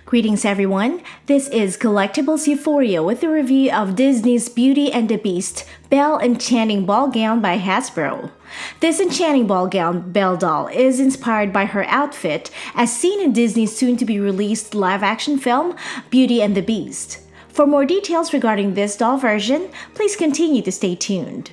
Greetings everyone, this is Collectibles Euphoria with a review of Disney's Beauty and the Beast Belle Enchanting Ball Gown by Hasbro. This enchanting ball gown Belle doll is inspired by her outfit as seen in Disney's soon-to-be-released live-action film Beauty and the Beast. For more details regarding this doll version, please continue to stay tuned.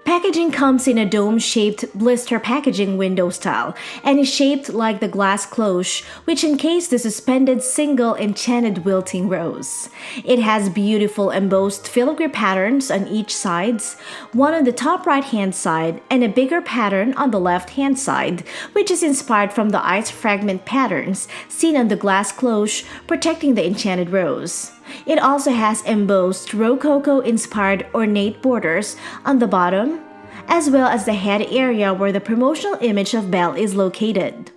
Packaging comes in a dome-shaped blister packaging window style and is shaped like the glass cloche, which encased the suspended single enchanted wilting rose. It has beautiful embossed filigree patterns on each sides, one on the top right-hand side and a bigger pattern on the left-hand side, which is inspired from the ice fragment patterns seen on the glass cloche protecting the enchanted rose. It also has embossed Rococo-inspired ornate borders on the bottom, as well as the head area where the promotional image of Belle is located.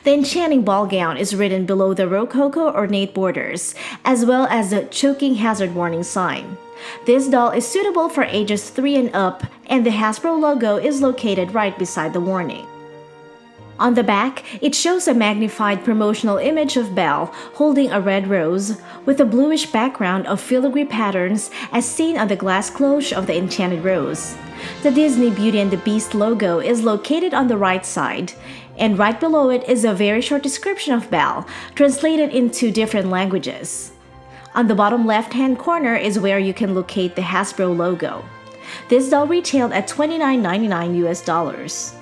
The enchanting ball gown is written below the Rococo ornate borders, as well as the choking hazard warning sign. This doll is suitable for ages 3 and up, and the Hasbro logo is located right beside the warning. On the back, it shows a magnified promotional image of Belle holding a red rose with a bluish background of filigree patterns as seen on the glass cloche of the enchanted rose. The Disney Beauty and the Beast logo is located on the right side, and right below it is a very short description of Belle, translated into different languages. On the bottom left-hand corner is where you can locate the Hasbro logo. This doll retailed at $29.99 US.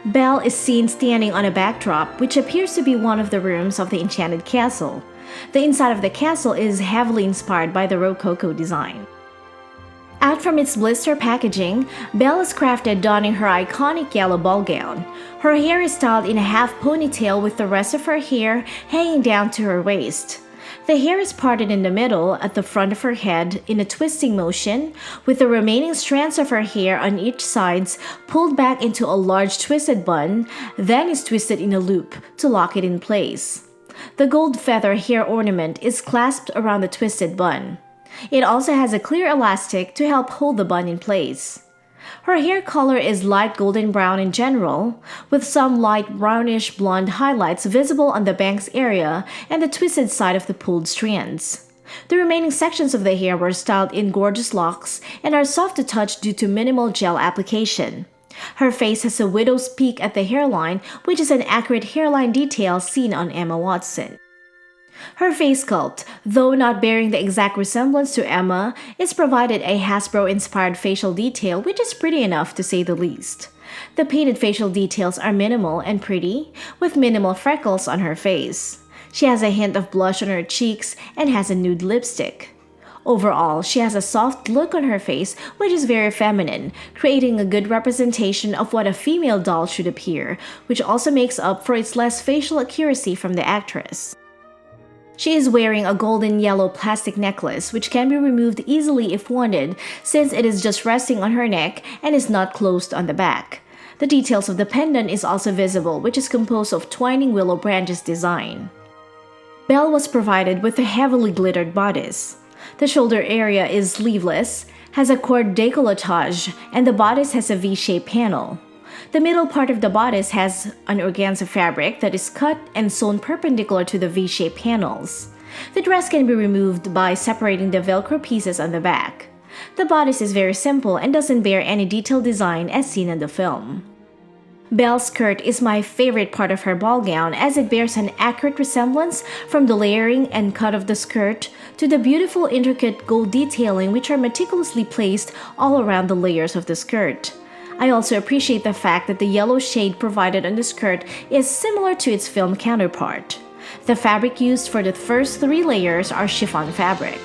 Belle is seen standing on a backdrop which appears to be one of the rooms of the enchanted castle. The inside of the castle is heavily inspired by the Rococo design. Out from its blister packaging, Belle is crafted donning her iconic yellow ball gown. Her hair is styled in a half ponytail with the rest of her hair hanging down to her waist. The hair is parted in the middle at the front of her head in a twisting motion, with the remaining strands of her hair on each sides pulled back into a large twisted bun, then is twisted in a loop to lock it in place. The gold feather hair ornament is clasped around the twisted bun. It also has a clear elastic to help hold the bun in place. Her hair color is light golden brown in general, with some light brownish blonde highlights visible on the bangs area and the twisted side of the pulled strands. The remaining sections of the hair were styled in gorgeous locks and are soft to touch due to minimal gel application. Her face has a widow's peak at the hairline, which is an accurate hairline detail seen on Emma Watson. Her face sculpt, though not bearing the exact resemblance to Emma, is provided a Hasbro-inspired facial detail which is pretty enough to say the least. The painted facial details are minimal and pretty, with minimal freckles on her face. She has a hint of blush on her cheeks and has a nude lipstick. Overall, she has a soft look on her face which is very feminine, creating a good representation of what a female doll should appear, which also makes up for its less facial accuracy from the actress. She is wearing a golden yellow plastic necklace which can be removed easily if wanted, since it is just resting on her neck and is not closed on the back. The details of the pendant is also visible, which is composed of twining willow branches design. Belle was provided with a heavily glittered bodice. The shoulder area is sleeveless, has a cord décolletage, and the bodice has a V-shaped panel. The middle part of the bodice has an organza fabric that is cut and sewn perpendicular to the V-shaped panels. The dress can be removed by separating the Velcro pieces on the back. The bodice is very simple and doesn't bear any detailed design as seen in the film. Belle's skirt is my favorite part of her ball gown as it bears an accurate resemblance from the layering and cut of the skirt to the beautiful intricate gold detailing which are meticulously placed all around the layers of the skirt. I also appreciate the fact that the yellow shade provided on the skirt is similar to its film counterpart. The fabric used for the first 3 layers are chiffon fabric.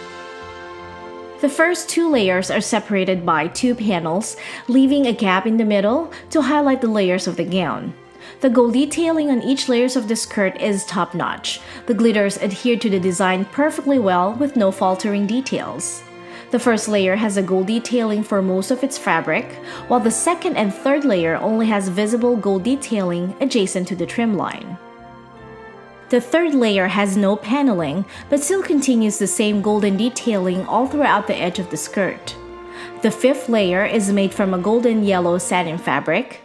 The first 2 layers are separated by 2 panels, leaving a gap in the middle to highlight the layers of the gown. The gold detailing on each layers of the skirt is top-notch. The glitters adhere to the design perfectly well with no faltering details. The first layer has a gold detailing for most of its fabric, while the second and third layer only has visible gold detailing adjacent to the trim line. The third layer has no paneling, but still continues the same golden detailing all throughout the edge of the skirt. The fifth layer is made from a golden yellow satin fabric,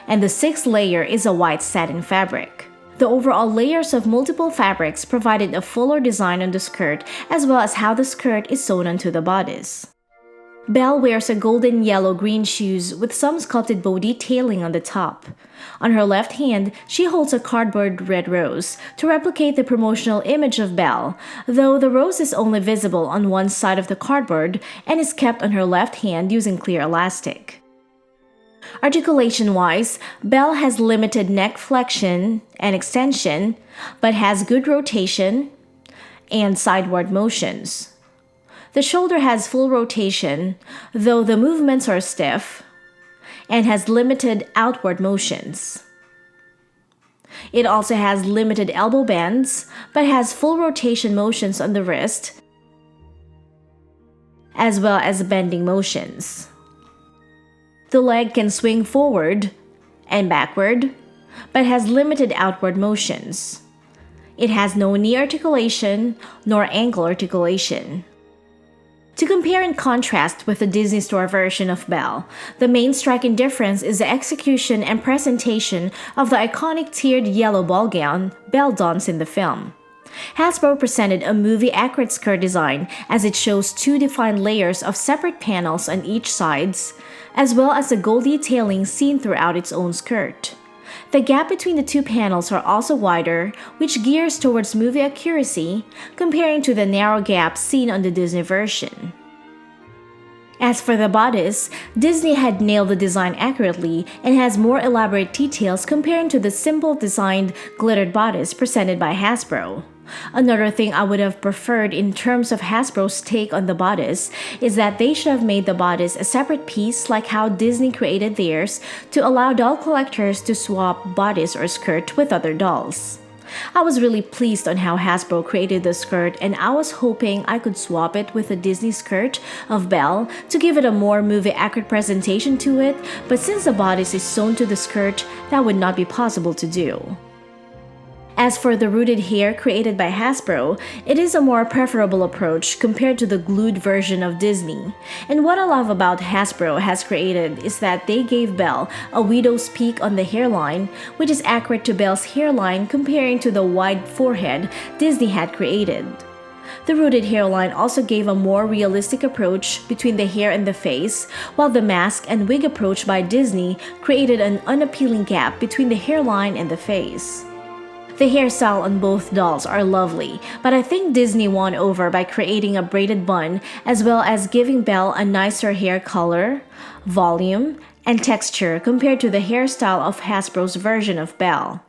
and the sixth layer is a white satin fabric. The overall layers of multiple fabrics provided a fuller design on the skirt as well as how the skirt is sewn onto the bodice. Belle wears a golden yellow-green shoes with some sculpted bow detailing on the top. On her left hand, she holds a cardboard red rose to replicate the promotional image of Belle, though the rose is only visible on one side of the cardboard and is kept on her left hand using clear elastic. Articulation-wise, Belle has limited neck flexion and extension, but has good rotation and sideward motions. The shoulder has full rotation, though the movements are stiff, and has limited outward motions. It also has limited elbow bends, but has full rotation motions on the wrist, as well as bending motions. The leg can swing forward and backward, but has limited outward motions. It has no knee articulation nor ankle articulation. To compare and contrast with the Disney Store version of Belle, the main striking difference is the execution and presentation of the iconic tiered yellow ball gown Belle dons in the film. Hasbro presented a movie-accurate skirt design as it shows two defined layers of separate panels on each sides, as well as the gold detailing seen throughout its own skirt. The gap between the two panels are also wider, which gears towards movie accuracy, comparing to the narrow gap seen on the Disney version. As for the bodice, Disney had nailed the design accurately and has more elaborate details comparing to the simple designed glittered bodice presented by Hasbro. Another thing I would have preferred in terms of Hasbro's take on the bodice is that they should have made the bodice a separate piece like how Disney created theirs to allow doll collectors to swap bodice or skirt with other dolls. I was really pleased on how Hasbro created the skirt, and I was hoping I could swap it with the Disney skirt of Belle to give it a more movie-accurate presentation to it, but since the bodice is sewn to the skirt, that would not be possible to do. As for the rooted hair created by Hasbro, it is a more preferable approach compared to the glued version of Disney. And what I love about Hasbro has created is that they gave Belle a widow's peak on the hairline, which is accurate to Belle's hairline comparing to the wide forehead Disney had created. The rooted hairline also gave a more realistic approach between the hair and the face, while the mask and wig approach by Disney created an unappealing gap between the hairline and the face. The hairstyle on both dolls are lovely, but I think Disney won over by creating a braided bun as well as giving Belle a nicer hair color, volume, and texture compared to the hairstyle of Hasbro's version of Belle.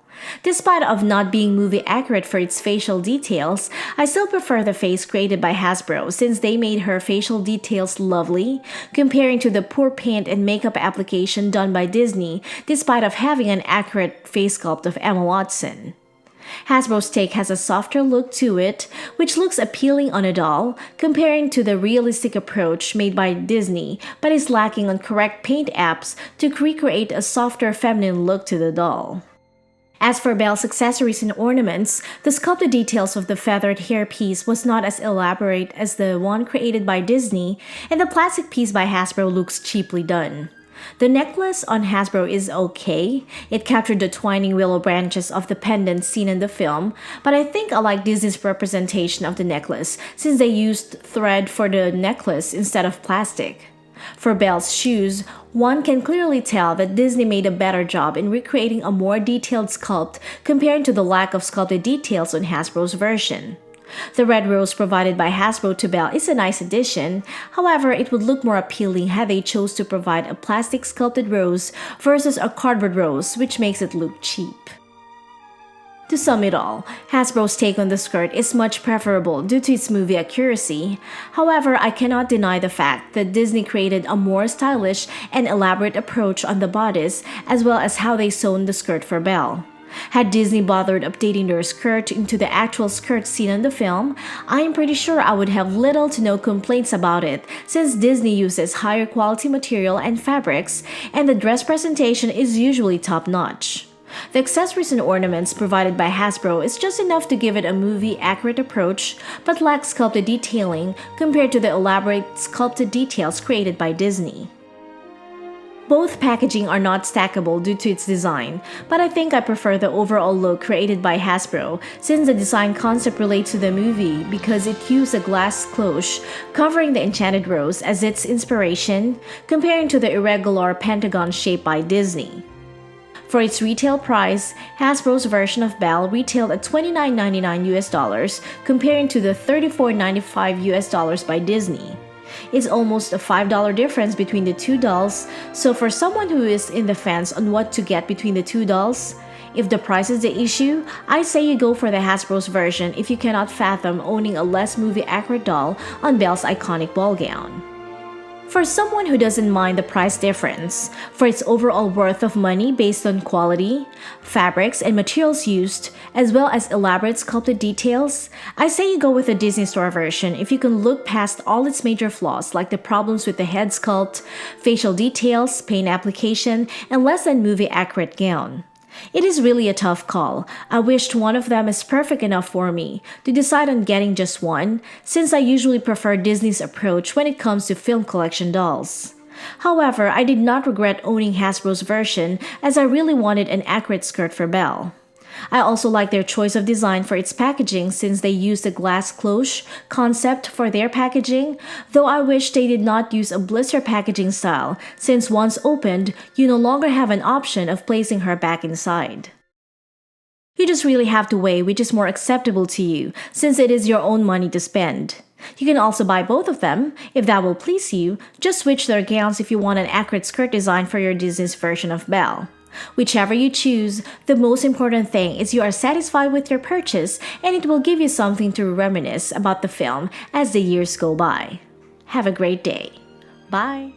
Despite of not being movie accurate for its facial details, I still prefer the face created by Hasbro since they made her facial details lovely, comparing to the poor paint and makeup application done by Disney despite of having an accurate face sculpt of Emma Watson. Hasbro's take has a softer look to it, which looks appealing on a doll, comparing to the realistic approach made by Disney, but is lacking on correct paint apps to recreate a softer feminine look to the doll. As for Belle's accessories and ornaments, the sculpted details of the feathered hairpiece was not as elaborate as the one created by Disney, and the plastic piece by Hasbro looks cheaply done. The necklace on Hasbro is okay. It captured the twining willow branches of the pendant seen in the film, but I think I like Disney's representation of the necklace since they used thread for the necklace instead of plastic. For Belle's shoes, one can clearly tell that Disney made a better job in recreating a more detailed sculpt compared to the lack of sculpted details on Hasbro's version. The red rose provided by Hasbro to Belle is a nice addition, however, it would look more appealing had they chose to provide a plastic sculpted rose versus a cardboard rose, which makes it look cheap. To sum it all, Hasbro's take on the skirt is much preferable due to its movie accuracy. However, I cannot deny the fact that Disney created a more stylish and elaborate approach on the bodice as well as how they sewn the skirt for Belle. Had Disney bothered updating their skirt into the actual skirt seen in the film, I am pretty sure I would have little to no complaints about it since Disney uses higher quality material and fabrics, and the dress presentation is usually top-notch. The accessories and ornaments provided by Hasbro is just enough to give it a movie-accurate approach, but lacks sculpted detailing compared to the elaborate sculpted details created by Disney. Both packaging are not stackable due to its design, but I think I prefer the overall look created by Hasbro since the design concept relates to the movie because it used a glass cloche covering the enchanted rose as its inspiration, comparing to the irregular pentagon shape by Disney. For its retail price, Hasbro's version of Belle retailed at $29.99 US, comparing to the $34.95 US by Disney. It's almost a $5 difference between the two dolls, so for someone who is in the fence on what to get between the two dolls, if the price is the issue, I say you go for the Hasbro's version if you cannot fathom owning a less movie-accurate doll on Belle's iconic ball gown. For someone who doesn't mind the price difference, for its overall worth of money based on quality, fabrics, and materials used, as well as elaborate sculpted details, I say you go with the Disney Store version if you can look past all its major flaws like the problems with the head sculpt, facial details, paint application, and less than movie-accurate gown. It is really a tough call. I wished one of them is perfect enough for me to decide on getting just one, since I usually prefer Disney's approach when it comes to film collection dolls. However, I did not regret owning Hasbro's version as I really wanted an accurate skirt for Belle. I also like their choice of design for its packaging since they used the glass cloche concept for their packaging, though I wish they did not use a blister packaging style since once opened, you no longer have an option of placing her back inside. You just really have to weigh which is more acceptable to you since it is your own money to spend. You can also buy both of them. If that will please you, just switch their gowns if you want an accurate skirt design for your Disney's version of Belle. Whichever you choose, the most important thing is you are satisfied with your purchase and it will give you something to reminisce about the film as the years go by. Have a great day. Bye!